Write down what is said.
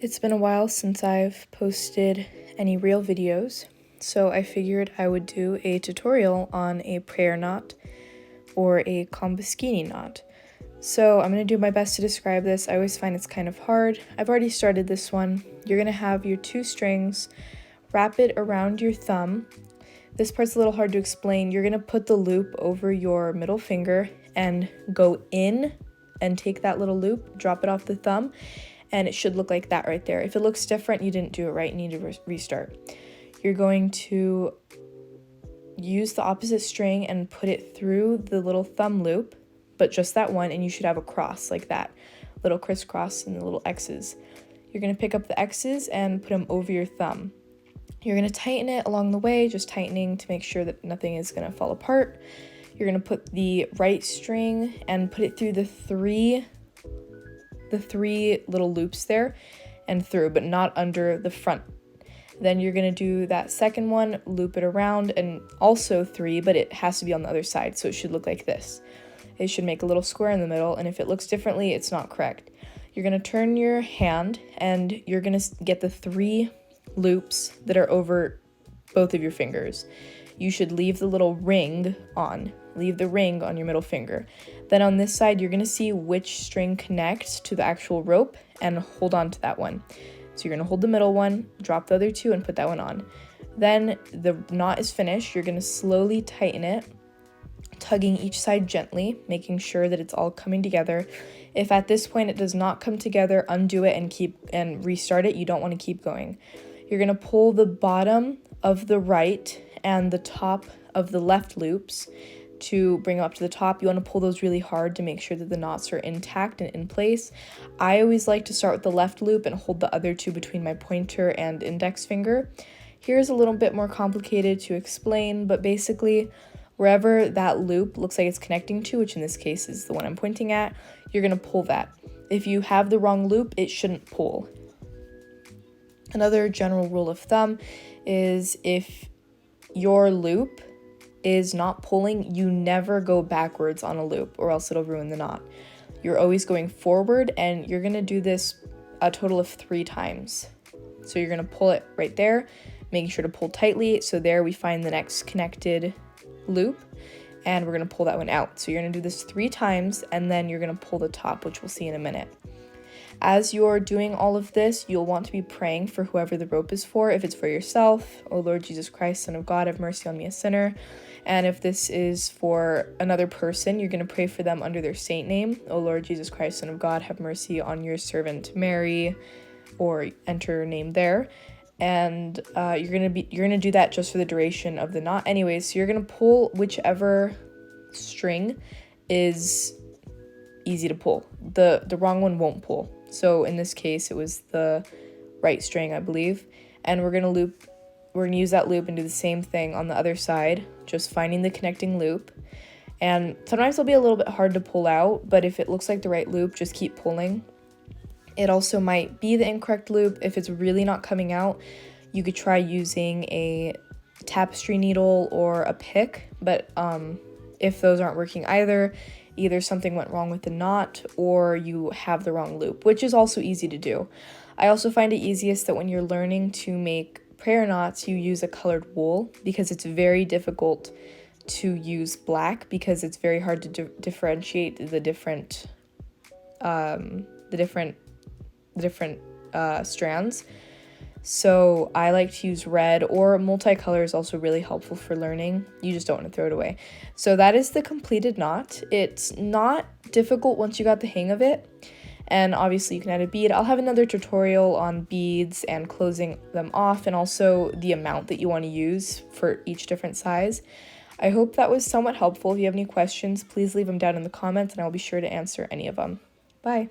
It's been a while since I've posted any real videos, so I figured I would do a tutorial on a prayer knot or a comboskini knot. So I'm going to do my best to describe this. I always find it's kind of hard. I've already started this one. You're going to have your 2 strings, wrap it around your thumb. This part's a little hard to explain. You're going to put the loop over your middle finger and go in and take that little loop, drop it off the thumb, and it should look like that right there. If it looks different, you didn't do it right, you need to restart. You're going to use the opposite string and put it through the little thumb loop, but just that one, and you should have a cross like that, little crisscross and the little X's. You're going to pick up the X's and put them over your thumb. You're going to tighten it along the way, just tightening to make sure that nothing is going to fall apart. You're going to put the right string and put it through the three little loops there and through, but not under the front. Then you're going to do that second one, loop it around, and also 3, but it has to be on the other side, so it should look like this. It should make a little square in the middle, and if it looks differently, it's not correct. You're going to turn your hand, and you're going to get the 3 loops that are over both of your fingers. You should leave the little ring on. Leave the ring on your middle finger. Then on this side, you're going to see which string connects to the actual rope and hold on to that one. So you're going to hold the middle one, drop the other 2, and put that one on. Then the knot is finished. You're going to slowly tighten it, tugging each side gently, making sure that it's all coming together. If at this point it does not come together, undo it and restart it. You don't want to keep going. You're going to pull the bottom of the right and the top of the left loops to bring them up to the top. You want to pull those really hard to make sure that the knots are intact and in place. I always like to start with the left loop and hold the other 2 between my pointer and index finger. Here's a little bit more complicated to explain, but basically wherever that loop looks like it's connecting to, which in this case is the one I'm pointing at, you're going to pull that. If you have the wrong loop, it shouldn't pull. Another general rule of thumb is if your loop is not pulling, you never go backwards on a loop or else it'll ruin the knot. You're always going forward, and you're going to do this a total of 3 times. So you're going to pull it right there, making sure to pull tightly. So there we find the next connected loop, and we're going to pull that one out. So you're going to do this 3 times, and then you're going to pull the top, which we'll see in a minute. As you're doing all of this, you'll want to be praying for whoever the rope is for. If it's for yourself, O Lord Jesus Christ, Son of God, have mercy on me, a sinner. And if this is for another person, you're going to pray for them under their saint name. O Lord Jesus Christ, Son of God, have mercy on your servant Mary, or enter your name there. And you're gonna do that just for the duration of the knot. Anyways, so you're gonna pull whichever string is easy to pull. The wrong one won't pull. So in this case, it was the right string, I believe. And we're gonna use that loop and do the same thing on the other side, just finding the connecting loop. And sometimes it'll be a little bit hard to pull out, but if it looks like the right loop, just keep pulling. It also might be the incorrect loop. If it's really not coming out, you could try using a tapestry needle or a pick, but if those aren't working either something went wrong with the knot or you have the wrong loop, which is also easy to do. I also find it easiest that when you're learning to make prayer knots, you use a colored wool, because it's very difficult to use black because it's very hard to differentiate the different strands. So I like to use red, or multicolor is also really helpful for learning. You just don't want to throw it away. So that is the completed knot. It's not difficult once you got the hang of it. And obviously you can add a bead. I'll have another tutorial on beads and closing them off, and also the amount that you want to use for each different size. I hope that was somewhat helpful. If you have any questions, please leave them down in the comments and I'll be sure to answer any of them. Bye.